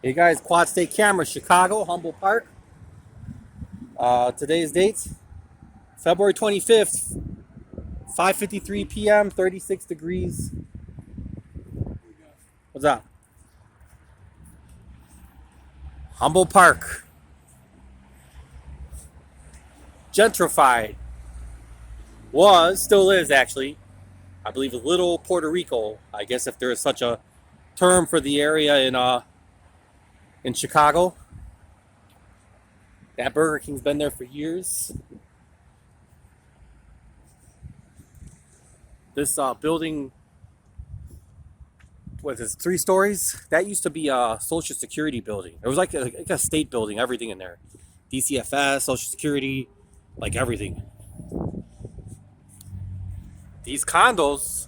Hey guys, Quad State Camera, Chicago, Humboldt Park. Today's date, February 25th, 5:53 p.m., 36 degrees. What's up? Humboldt Park, gentrified. Still is actually. I believe Little Puerto Rico. I guess if there is such a term for the area in Chicago. That Burger King's been there for years. This building, what is 3 stories? That used to be a Social Security building. It was like a state building, everything in there. DCFS, Social Security, like everything. These condos,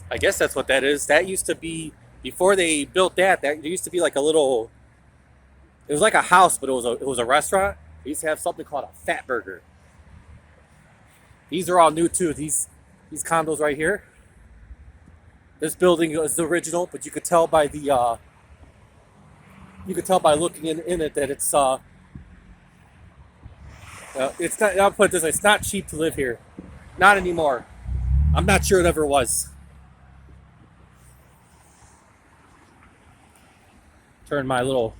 I guess that's what that is. That used to be, before they built that there used to be like a little, it was like a house, but it was a restaurant. They used to have something called a Fat Burger. These are all new too. These condos right here. This building is the original, but you could tell by looking in it that it's not. I'll put it this way: it's not cheap to live here, not anymore. I'm not sure it ever was. Turn my little.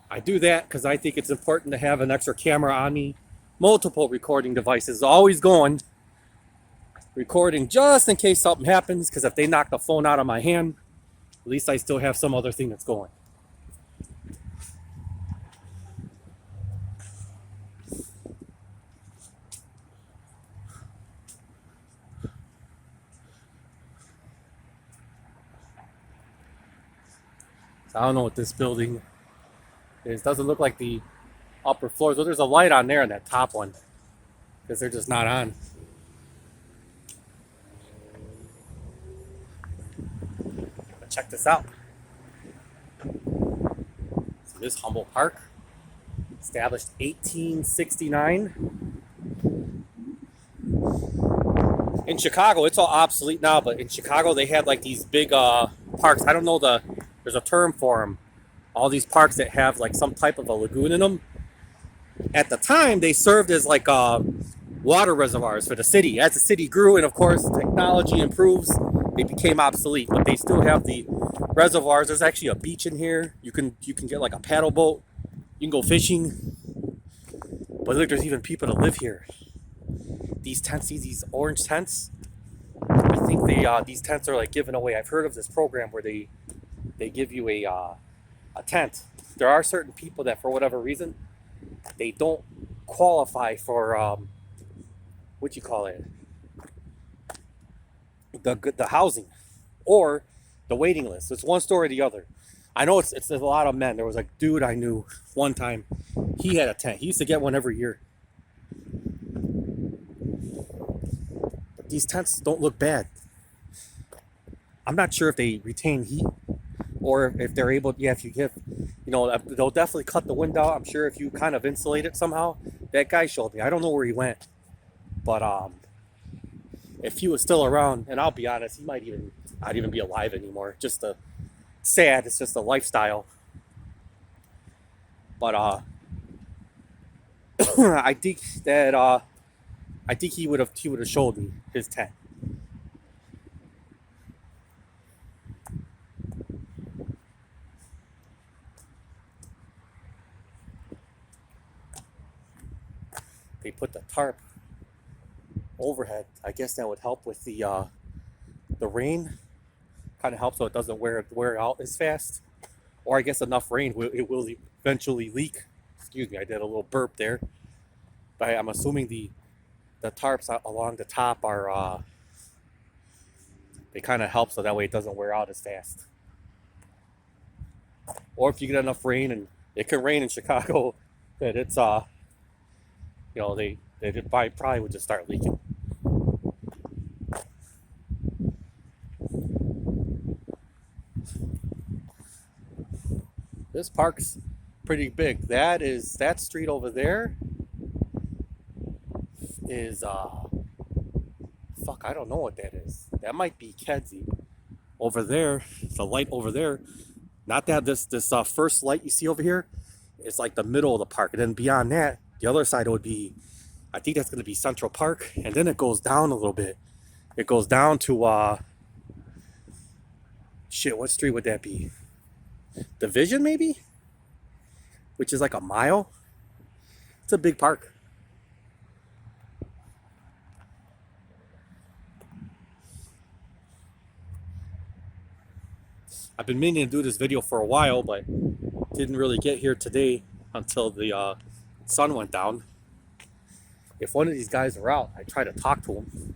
I do that because I think it's important to have an extra camera on me, multiple recording devices always going, recording just in case something happens. Because if they knock the phone out of my hand, at least I still have some other thing that's going. So I don't know what this building is. Doesn't look like the upper floors. Well, there's a light on there in that top one because they're just not on. But check this out. So this Humboldt Park, established 1869. In Chicago, it's all obsolete now, but in Chicago they had like these big parks. I don't know there's a term for them. All these parks that have like some type of a lagoon in them. At the time, they served as like water reservoirs for the city. As the city grew and of course technology improves, they became obsolete. But they still have the reservoirs. There's actually a beach in here. You can get like a paddle boat. You can go fishing. But look, there's even people that live here. These tents, these orange tents. I think these tents are like given away. I've heard of this program where they give you a tent. There are certain people that for whatever reason they don't qualify for what you call it, the housing or the waiting list. It's one story or the other. I know it's a lot of men. There was a dude I knew one time. He had a tent. He used to get one every year. But these tents don't look bad. I'm not sure if they retain heat or if they're able. Yeah, if you give, they'll definitely cut the wind out. I'm sure if you kind of insulate it somehow. That guy showed me. I don't know where he went, but if he was still around, and I'll be honest, he might even not even be alive anymore. Just sad. It's just a lifestyle. But I think that I think he would have showed me his tent. They put the tarp overhead. I guess that would help with the rain. Kind of helps so it doesn't wear out as fast. Or I guess enough rain it will eventually leak. Excuse me, I did a little burp there. But I'm assuming the tarps along the top are they kind of help so that way it doesn't wear out as fast. Or if you get enough rain, and it can rain in Chicago, that it's they probably would just start leaking. This park's pretty big. That street over there is Fuck, I don't know what that is. That might be Kedzie. Over there, the light over there. Not that this first light you see over here is like the middle of the park, and then beyond that, the other side would be, I think that's going to be Central Park, and then it goes down a little bit. It goes down to shit. What street would that be? Division, maybe, which is like a mile. It's a big park. I've been meaning to do this video for a while, but didn't really get here today until the sun went down. If one of these guys are out, I try to talk to him.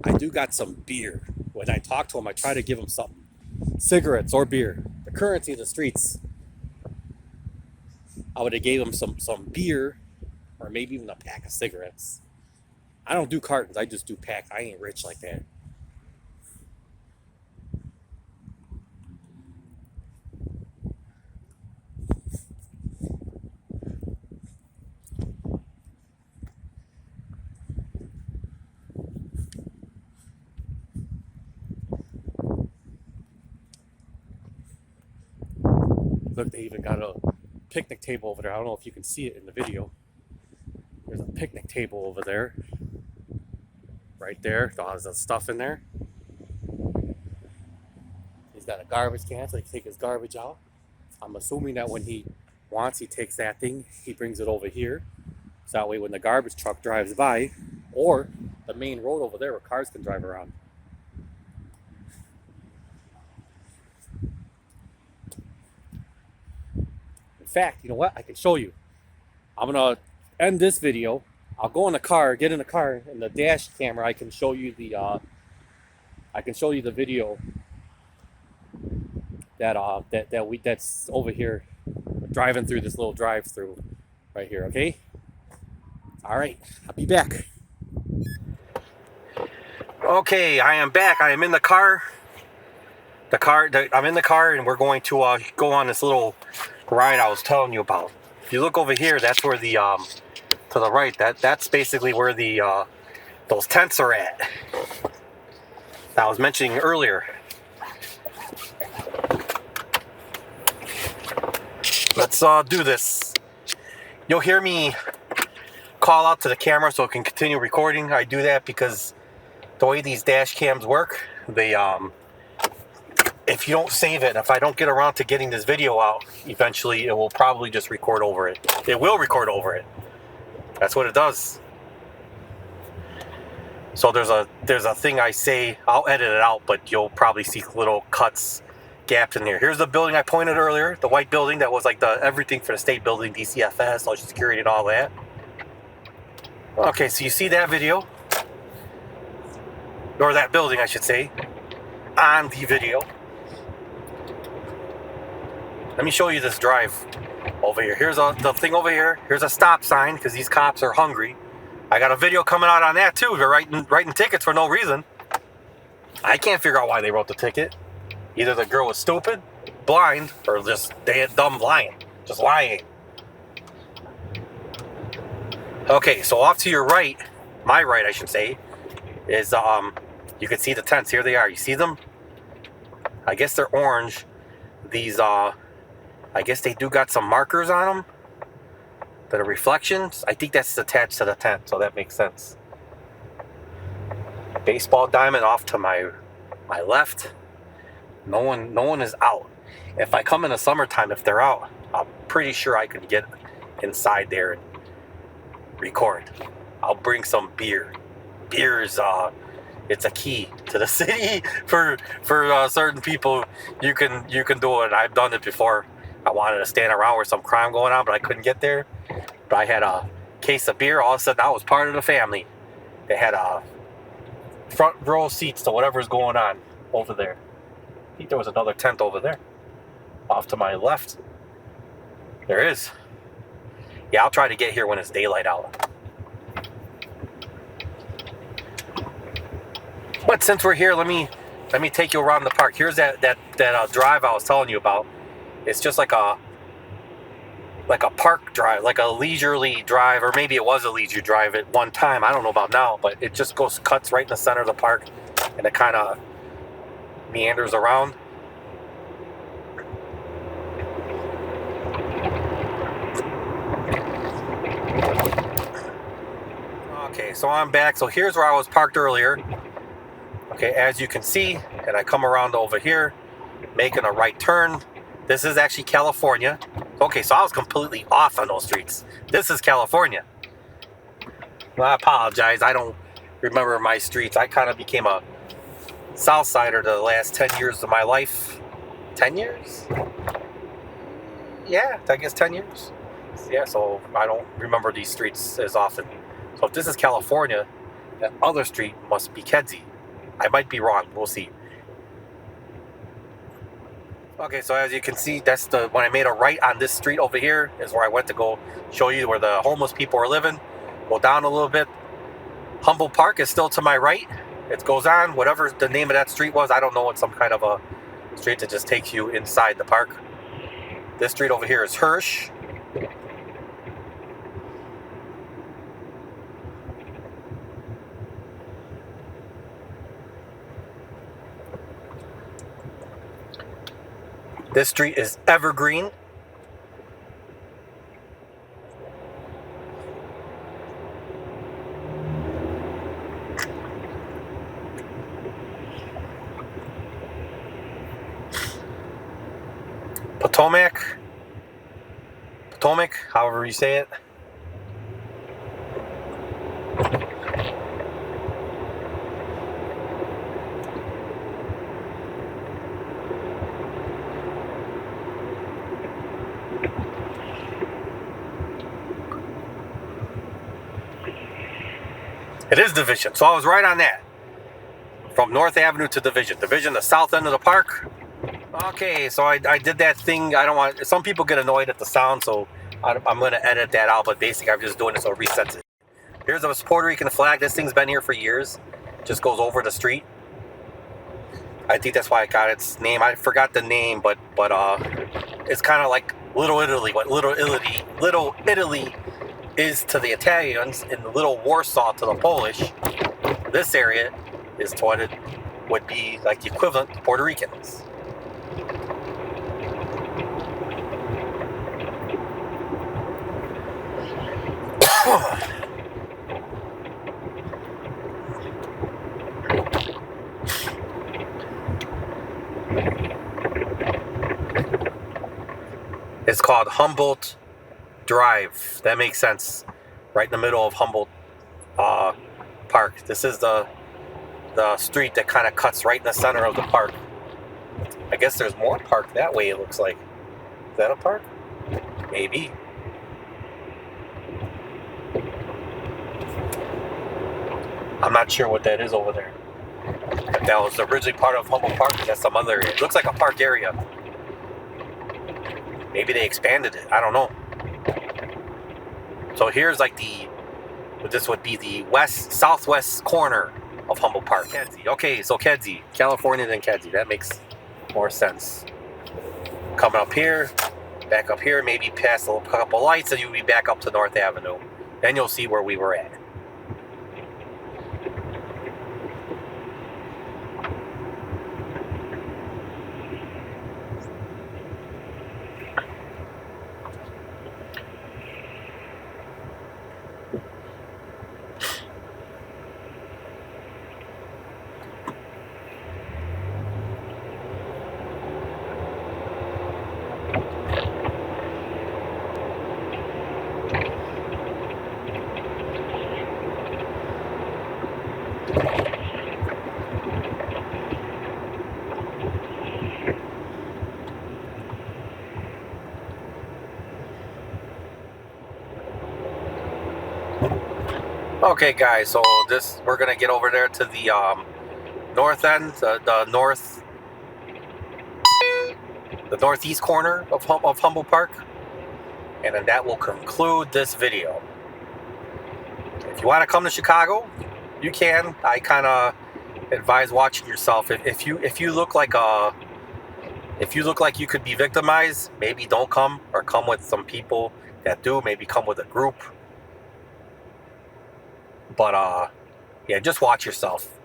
I do got some beer. When I talk to him, I try to give him something. Cigarettes or beer. The currency of the streets. I would have gave him some beer, or maybe even a pack of cigarettes. I don't do cartons, I just do packs. I ain't rich like that. Look, they even got a picnic table over there. I don't know if you can see it in the video. There's a picnic table over there. Right there. There's the stuff in there. He's got a garbage can so he can take his garbage out. I'm assuming that when he wants, he takes that thing, he brings it over here. So that way when the garbage truck drives by, or the main road over there where cars can drive around. In fact, you know what? I can show you. I'm gonna end this video. I'll go in the car, get in the car, and the dash camera. I can show you the video that's over here, driving through this little drive-through right here. Okay. All right. I'll be back. Okay, I am back. I am in the car. I'm in the car, and we're going to go on this little ride I was telling you about. If you look over here, that's where the to the right, that's basically where the those tents are at that I was mentioning earlier. Let's do this. You'll hear me call out to the camera so it can continue recording. I do that because the way these dash cams work, they if you don't save it, if I don't get around to getting this video out, eventually it will probably just record over it. It will record over it. That's what it does. So there's a thing I say, I'll edit it out, but you'll probably see little cuts, gaps in there. Here's the building I pointed earlier, the white building that was like the everything for the state building, DCFS, Social Security and all that. Okay, so you see that video, or that building I should say, on the video. Let me show you this drive over here. Here's the thing over here. Here's a stop sign because these cops are hungry. I got a video coming out on that too. They're writing tickets for no reason. I can't figure out why they wrote the ticket. Either the girl was stupid, blind, or just they had dumb lying. Just lying. Okay, so off to your right, my right I should say, is you can see the tents. Here they are. You see them? I guess they're orange. These I guess they do got some markers on them that are reflections. I think that's attached to the tent, so that makes sense. Baseball diamond off to my left. No one is out. If I come in the summertime, if they're out, I'm pretty sure I could get inside there and record. I'll bring some beer. Beer is it's a key to the city for certain people. You can do it. I've done it before. I wanted to stand around where some crime going on, but I couldn't get there. But I had a case of beer. All of a sudden, I was part of the family. They had front row seats to whatever's going on over there. I think there was another tent over there, off to my left. There is. Yeah, I'll try to get here when it's daylight out. But since we're here, let me take you around the park. Here's that drive I was telling you about. It's just like like a park drive, like a leisurely drive, or maybe it was a leisure drive at one time. I don't know about now, but it just cuts right in the center of the park, and it kind of meanders around. Okay, so I'm back. So here's where I was parked earlier. Okay, as you can see, and I come around over here, making a right turn. This is actually California. Okay, so I was completely off on those streets. This is California. Well, I apologize. I don't remember my streets. I kind of became a South Sider the last 10 years of my life. 10 years? Yeah, I guess 10 years. Yeah, so I don't remember these streets as often. So if this is California, that other street must be Kedzie. I might be wrong. We'll see. Okay, so as you can see, that's when I made a right on this street over here is where I went to go show you where the homeless people are living. Go down a little bit. Humboldt Park is still to my right. It goes on, whatever the name of that street was. I don't know. It's some kind of a street that just takes you inside the park. This street over here is Hirsch. This street is Evergreen. Potomac, however you say it. It is Division, so I was right on that. From North Avenue to Division. Division, the south end of the park. Okay, so I did that thing. I don't want, some people get annoyed at the sound, so I'm going to edit that out, but basically I'm just doing it so it resets it. Here's a Puerto Rican flag. This thing's been here for years. Just goes over the street. I think that's why it got its name. I forgot the name, but it's kind of like Little Italy. What Little Italy is to the Italians, and Little Warsaw to the Polish. This area is to what it would be like the equivalent to Puerto Ricans. It's called Humboldt Drive. That makes sense. Right in the middle of Humboldt Park. This is the street that kind of cuts right in the center of the park. I guess there's more park that way, it looks like. Is that a park? Maybe. I'm not sure what that is over there. If that was originally part of Humboldt Park, or that's some other area. It looks like a park area. Maybe they expanded it. I don't know. So here's like this would be the southwest corner of Humboldt Park. Kedzie. Okay, so Kedzie. California, then Kedzie. That makes more sense. Coming up here, back up here, maybe past a couple lights, and you'll be back up to North Avenue. Then you'll see where we were at. Okay, guys, so we're gonna get over there to the north end, the northeast corner of Humboldt Park, and then that will conclude this video. If you want to come to Chicago, you can. I kind of advise watching yourself. If you look like a If you look like you could be victimized, maybe don't come, or come with some people that do. Maybe come with a group. But yeah, just watch yourself.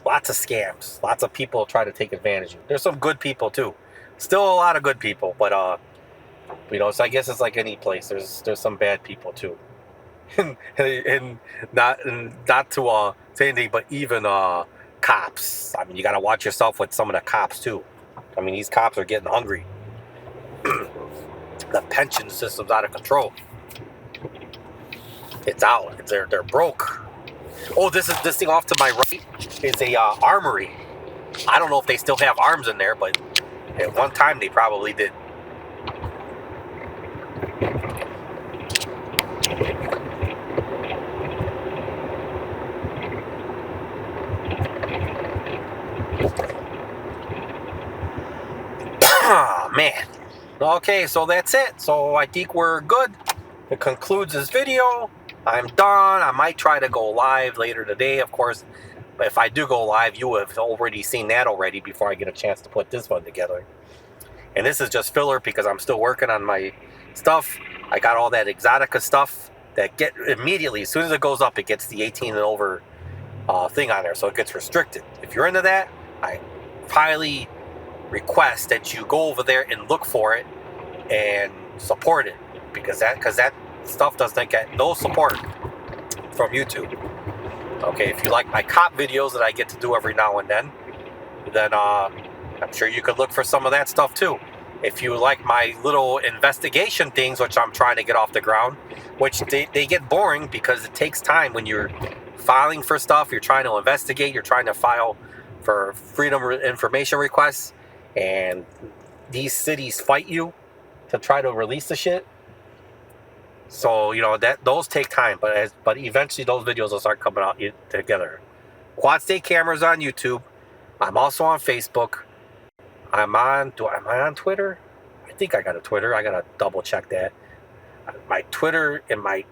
Lots of scams. Lots of people try to take advantage of you. There's some good people too. Still a lot of good people, but so I guess it's like any place. There's some bad people too. and not to say anything, but even cops. I mean, you got to watch yourself with some of the cops too. I mean, these cops are getting hungry. The pension system's out of control. It's out. They're broke. Oh, this thing off to my right is a armory. I don't know if they still have arms in there, but at one time they probably did. Oh, man. Okay, so that's it. So I think we're good. It concludes this video. I'm done. I might try to go live later today, of course. But if I do go live, you have already seen that already before I get a chance to put this one together. And this is just filler because I'm still working on my stuff. I got all that Exotica stuff that get immediately, as soon as it goes up, it gets the 18 and over thing on there. So it gets restricted. If you're into that, I highly request that you go over there and look for it and support it, because that stuff doesn't get no support from YouTube. Okay, if you like my cop videos that I get to do every now and then I'm sure you could look for some of that stuff too. If you like my little investigation things, which I'm trying to get off the ground, which they get boring because it takes time when you're filing for stuff, you're trying to investigate, you're trying to file for freedom of information requests, and these cities fight you to try to release the shit. So, those take time, but eventually those videos will start coming out together. Quad State Cameras on YouTube. I'm also on Facebook. Am I on Twitter? I think I got a Twitter. I gotta double check that. My Twitter and my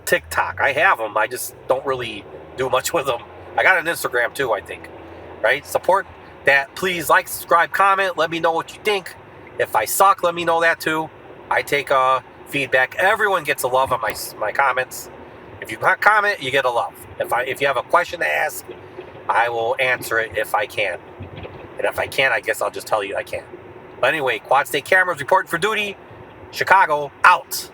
TikTok, I have them. I just don't really do much with them. I got an Instagram too, I think. Right? Support that. Please like, subscribe, comment. Let me know what you think. If I suck, let me know that too. I take feedback. Everyone gets a love on my comments. If you comment, you get a love. If you have a question to ask, I will answer it if I can. And if I can't, I guess I'll just tell you I can't. But anyway, Quad State Cameras reporting for duty. Chicago out.